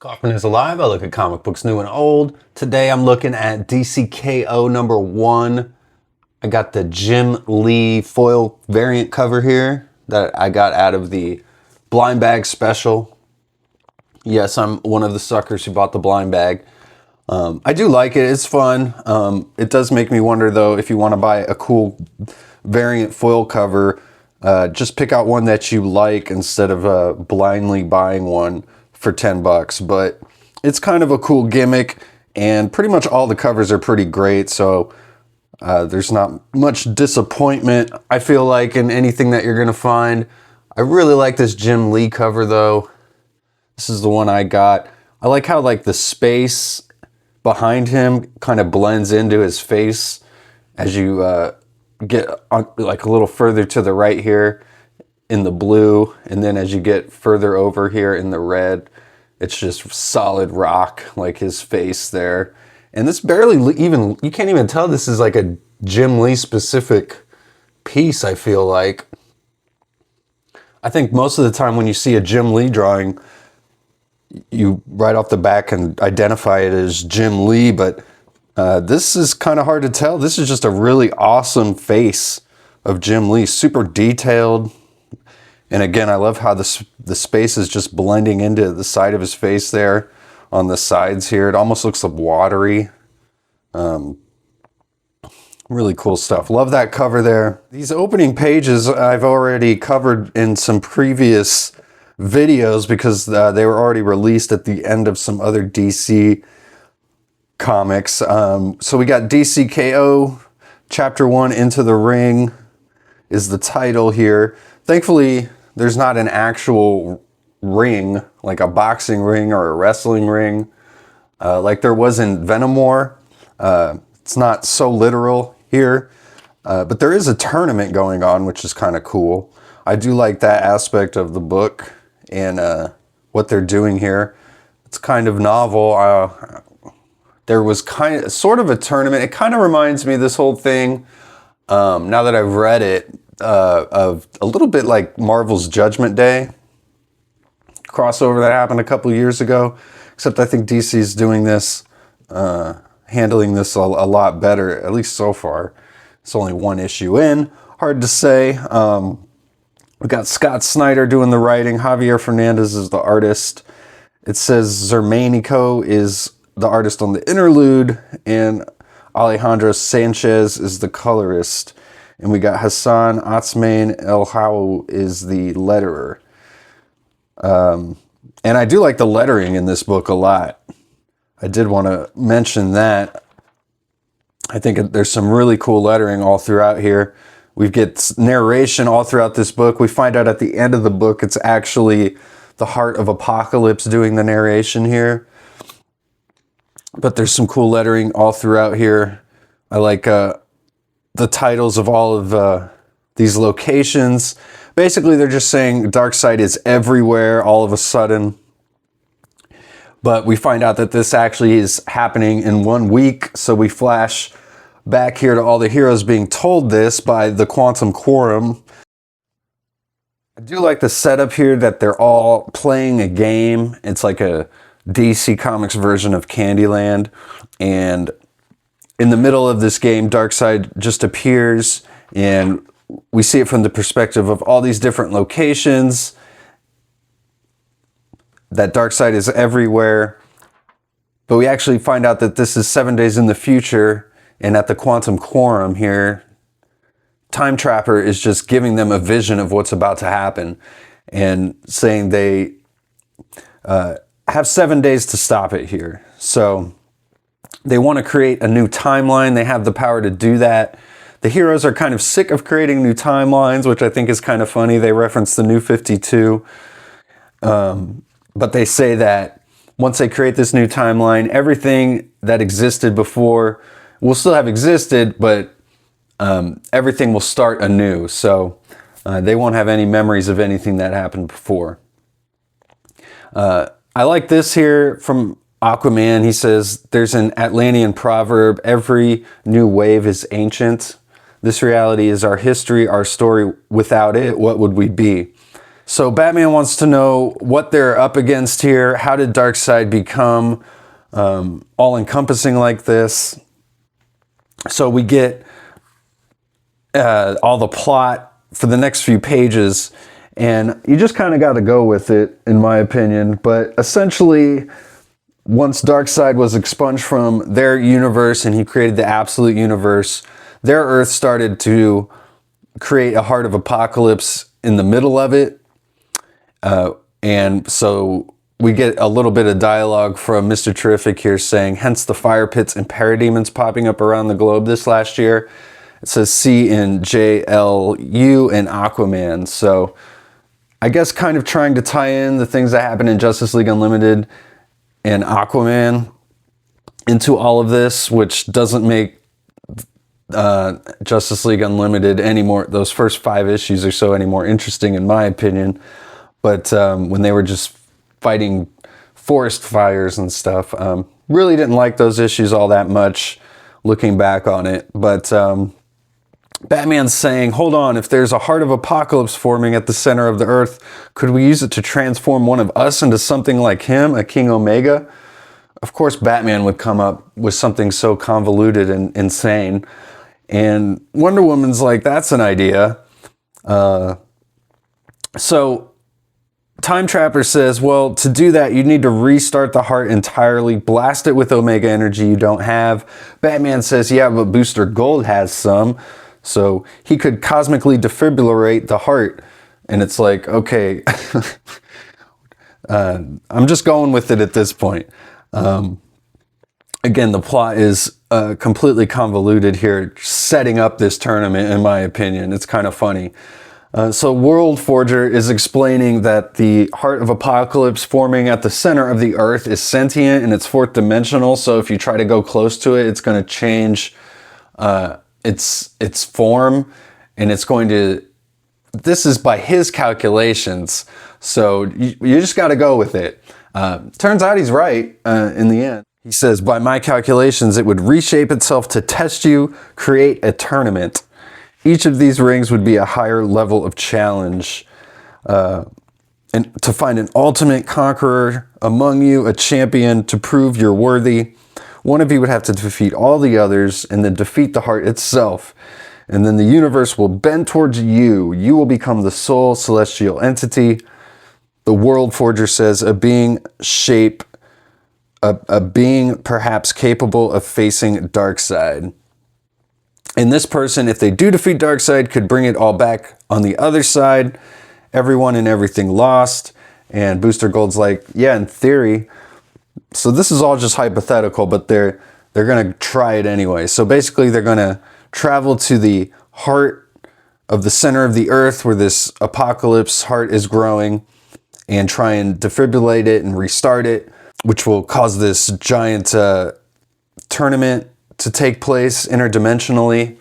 Kaufman is alive. I look at comic books new and old. Today I'm looking at DCKO #1. I got the Jim Lee foil variant cover here that I got out of the blind bag special. Yes, I'm one of the suckers who bought the blind bag. I do like it. It's fun. It does make me wonder, though, if you want to buy a cool variant foil cover, just pick out one that you like instead of blindly buying one for $10. But it's kind of a cool gimmick, and pretty much all the covers are pretty great. So there's not much disappointment, I feel like, in anything that you're going to find. I really like this Jim Lee cover, though. This is the one I got. I like how the space behind him kind of blends into his face as you get a little further to the right here in the blue, and then as you get further over here in the red, it's just solid rock, like his face there. And this barely even, you can't even tell this is like a Jim Lee specific piece, I feel like. I think most of the time when you see a Jim Lee drawing, you right off the bat can identify it as Jim Lee, but this is kind of hard to tell. This is just a really awesome face of Jim Lee, super detailed. And again, I love how the space is just blending into the side of his face there on the sides here. It almost looks like watery. Really cool stuff. Love that cover there. These opening pages I've already covered in some previous videos because they were already released at the end of some other DC comics. So we got DCKO Chapter 1 Into the Ring is the title here. Thankfully, there's not an actual ring, like a boxing ring or a wrestling ring, like there was in Venom War. It's not so literal here, but there is a tournament going on, which is kind of cool. I do like that aspect of the book and what they're doing here. It's kind of novel. There was sort of a tournament. It kind of reminds me, this whole thing, now that I've read it, of a little bit like Marvel's Judgment Day crossover that happened a couple years ago, except I think DC's doing this, handling this a lot better, at least so far. It's only one issue in. Hard to say. We got Scott Snyder doing the writing. Javier Fernandez is the artist. It says Zermanico is the artist on the interlude, and Alejandro Sanchez is the colorist. And we got Hassan Atsmain El Hau is the letterer. And I do like the lettering in this book a lot. I did want to mention that. I think there's some really cool lettering all throughout here. We get narration all throughout this book. We find out at the end of the book it's actually the Heart of Apocalypse doing the narration here. But there's some cool lettering all throughout here. I like the titles of all of these locations. Basically, they're just saying Darkseid is everywhere all of a sudden. But we find out that this actually is happening in 1 week. So we flash back here to all the heroes being told this by the Quantum Quorum. I do like the setup here that they're all playing a game. It's like a DC Comics version of Candyland. And in the middle of this game, Darkseid just appears, and we see it from the perspective of all these different locations, that Darkseid is everywhere. But we actually find out that this is 7 days in the future, and at the Quantum Quorum here, Time Trapper is just giving them a vision of what's about to happen and saying they have 7 days to stop it here. So they want to create a new timeline. They have the power to do that. The heroes are kind of sick of creating new timelines, which I think is kind of funny. They reference the New 52. But they say that once they create this new timeline, everything that existed before will still have existed, but everything will start anew. So they won't have any memories of anything that happened before. I like this here from Aquaman. He says, there's an Atlantean proverb, every new wave is ancient. This reality is our history, our story. Without it, what would we be? So Batman wants to know what they're up against here. How did Darkseid become all-encompassing like this? So we get all the plot for the next few pages, and you just kind of got to go with it, in my opinion. But essentially, once Darkseid was expunged from their universe and he created the absolute universe, their Earth started to create a Heart of Apocalypse in the middle of it. And so we get a little bit of dialogue from Mr. Terrific here saying, hence the fire pits and parademons popping up around the globe this last year. It says C in JLU and Aquaman. So I guess kind of trying to tie in the things that happened in Justice League Unlimited and Aquaman into all of this, which doesn't make Justice League Unlimited anymore. Those first 5 issues or so any more interesting, in my opinion. But when they were just fighting forest fires and stuff, really didn't like those issues all that much, looking back on it. But Batman's saying, hold on, if there's a Heart of Apocalypse forming at the center of the Earth, could we use it to transform one of us into something like him, a King Omega? Of course, Batman would come up with something so convoluted and insane. And Wonder Woman's like, that's an idea. So Time Trapper says, well, to do that, you need to restart the heart entirely, blast it with Omega energy you don't have. Batman says, yeah, but Booster Gold has some. So he could cosmically defibrillate the heart. And it's like, okay, I'm just going with it at this point. Again, the plot is completely convoluted here, setting up this tournament, in my opinion. It's kind of funny. So World Forger is explaining that the Heart of Apocalypse forming at the center of the Earth is sentient and it's 4th dimensional. So if you try to go close to it, it's going to change its form, and it's going to, this is by his calculations, so you just got to go with it. Turns out he's right in the end. He says, by my calculations, it would reshape itself to test you, create a tournament. Each of these rings would be a higher level of challenge, and to find an ultimate conqueror among you, a champion to prove you're worthy. One of you would have to defeat all the others and then defeat the heart itself. And then the universe will bend towards you. You will become the sole celestial entity. The World Forger says, a being perhaps capable of facing Darkseid. And this person, if they do defeat Darkseid, could bring it all back on the other side. Everyone and everything lost. And Booster Gold's like, yeah, in theory. So this is all just hypothetical, but they're going to try it anyway. So basically they're going to travel to the heart of the center of the Earth where this apocalypse heart is growing and try and defibrillate it and restart it, which will cause this giant tournament to take place interdimensionally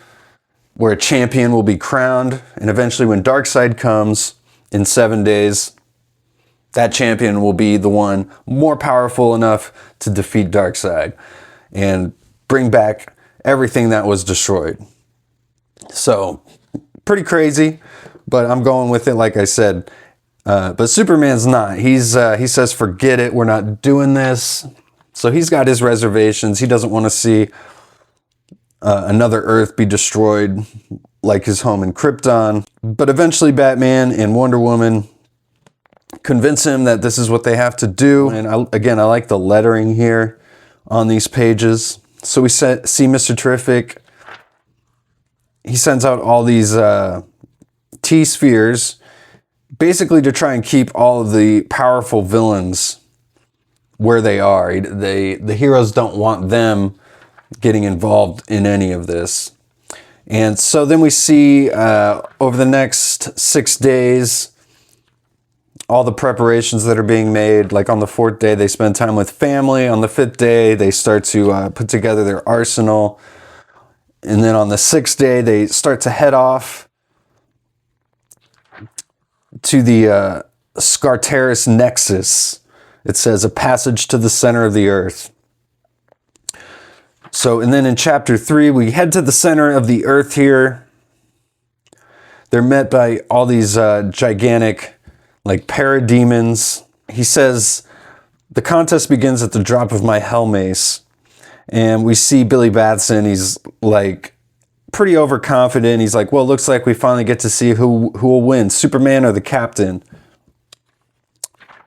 where a champion will be crowned. And eventually when Darkseid comes in 7 days, that champion will be the one more powerful enough to defeat Darkseid and bring back everything that was destroyed. So, pretty crazy, but I'm going with it, like I said. But Superman's not. He says, forget it, we're not doing this. So he's got his reservations. He doesn't want to see another Earth be destroyed like his home in Krypton. But eventually Batman and Wonder Woman convince him that this is what they have to do. And I like the lettering here on these pages. So we see Mr. Terrific. He sends out all these T-spheres basically to try and keep all of the powerful villains where they are. The heroes don't want them getting involved in any of this. And so then we see over the next 6 days, all the preparations that are being made. Like on the 4th day, they spend time with family. On the 5th day, they start to put together their arsenal. And then on the 6th day, they start to head off to the Scartaris Nexus. It says, a passage to the center of the Earth. So, and then in chapter 3, we head to the center of the Earth here. They're met by all these gigantic like parademons. He says, the contest begins at the drop of my Hell Mace. And we see Billy Batson. He's like pretty overconfident. He's like, well, looks like we finally get to see who will win, Superman or the Captain.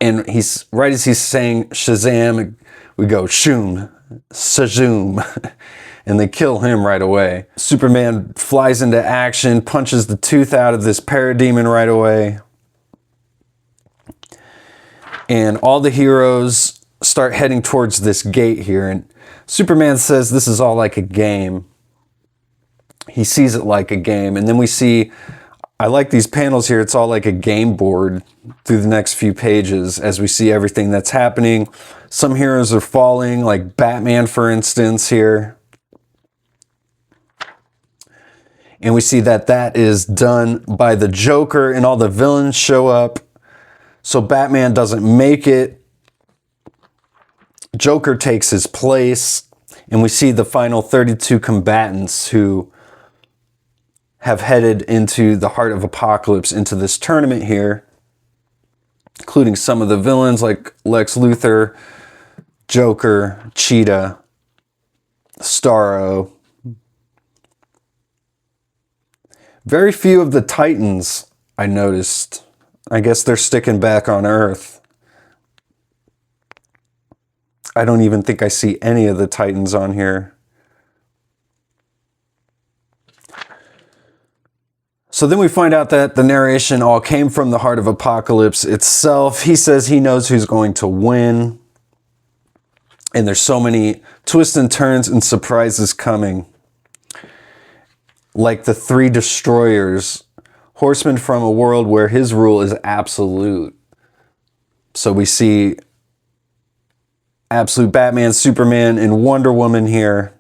And he's right as he's saying Shazam, we go shoom, Shazoom, and they kill him right away. Superman flies into action, punches the tooth out of this parademon right away. And all the heroes start heading towards this gate here. And Superman says this is all like a game. He sees it like a game. And then we see, I like these panels here. It's all like a game board through the next few pages as we see everything that's happening. Some heroes are falling, like Batman, for instance, here. And we see that that is done by the Joker, and all the villains show up. So Batman doesn't make it. Joker takes his place, and we see the final 32 combatants who have headed into the heart of Apokolips, into this tournament here, including some of the villains like Lex Luthor, Joker, Cheetah, Starro. Very few of the Titans, I noticed. I guess they're sticking back on Earth. I don't even think I see any of the Titans on here. So then we find out that the narration all came from the Heart of Apokolips itself. He says he knows who's going to win. And there's so many twists and turns and surprises coming. Like the three destroyers, horsemen from a world where his rule is absolute. So we see absolute Batman, Superman, and Wonder Woman here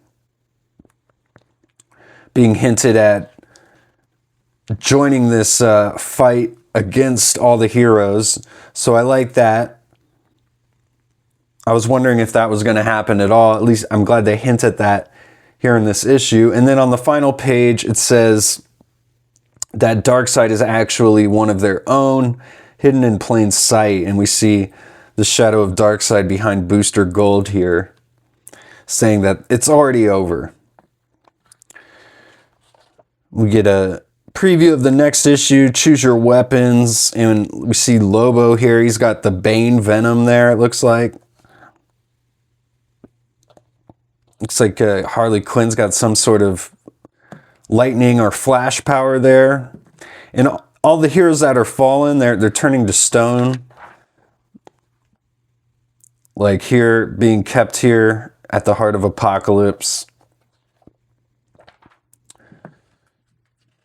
being hinted at joining this fight against all the heroes. So I like that. I was wondering if that was going to happen at all. At least I'm glad they hint at that here in this issue. And then on the final page, it says that Darkseid is actually one of their own, hidden in plain sight. And we see the shadow of Darkseid behind Booster Gold here, saying that it's already over. We get a preview of the next issue, Choose Your Weapons, and we see Lobo here. He's got the Bane Venom there, it looks like. Looks like Harley Quinn's got some sort of lightning or flash power there. And all the heroes that are fallen, they're turning to stone. Like here, being kept here at the Heart of Apokolips.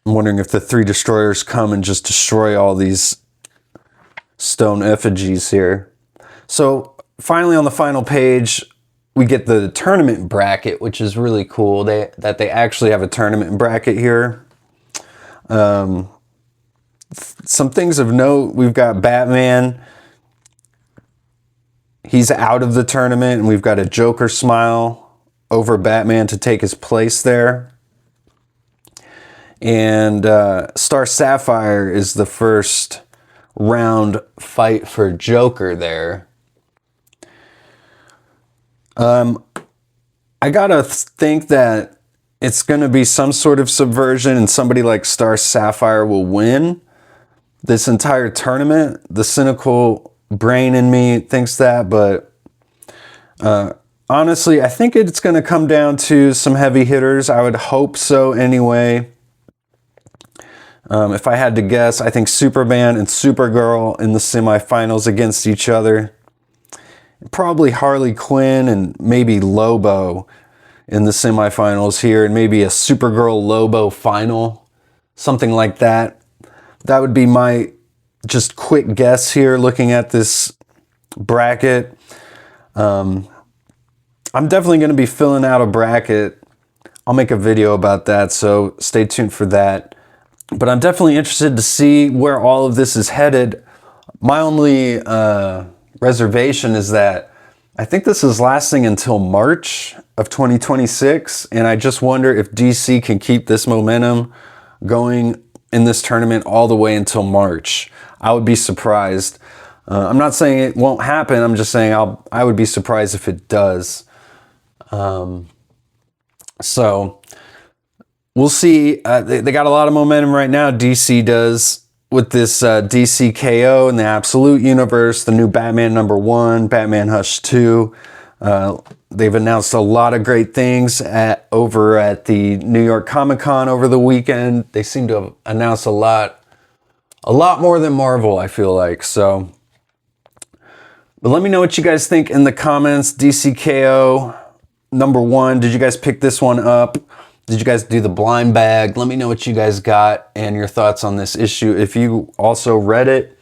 I'm wondering if the three destroyers come and just destroy all these stone effigies here. So finally on the final page, we get the tournament bracket, which is really cool. That they actually have a tournament bracket here. Some things of note, we've got Batman. He's out of the tournament, and we've got a Joker smile over Batman to take his place there. And Star Sapphire is the first round fight for Joker there. I gotta think that it's gonna be some sort of subversion and somebody like Star Sapphire will win this entire tournament. The cynical brain in me thinks that, but honestly, I think it's gonna come down to some heavy hitters. I would hope so anyway. If I had to guess, I think Superman and Supergirl in the semifinals against each other. Probably Harley Quinn and maybe Lobo in the semifinals here, and maybe a Supergirl Lobo final, something like that. That would be my just quick guess here looking at this bracket. I'm definitely going to be filling out a bracket. I'll make a video about that, so stay tuned for that. But I'm definitely interested to see where all of this is headed. My only reservation is that I think this is lasting until March of 2026, and I just wonder if DC can keep this momentum going in this tournament all the way until March. I would be surprised. I'm not saying it won't happen. I'm just saying I would be surprised if it does. So we'll see. They got a lot of momentum right now. DC does with this DC KO in the Absolute Universe, the new Batman #1, Batman Hush 2. They've announced a lot of great things over at the New York Comic Con over the weekend. They seem to have announced a lot more than Marvel, I feel like. So, but let me know what you guys think in the comments. DC KO #1. Did you guys pick this one up? Did you guys do the blind bag? Let me know what you guys got and your thoughts on this issue. If you also read it,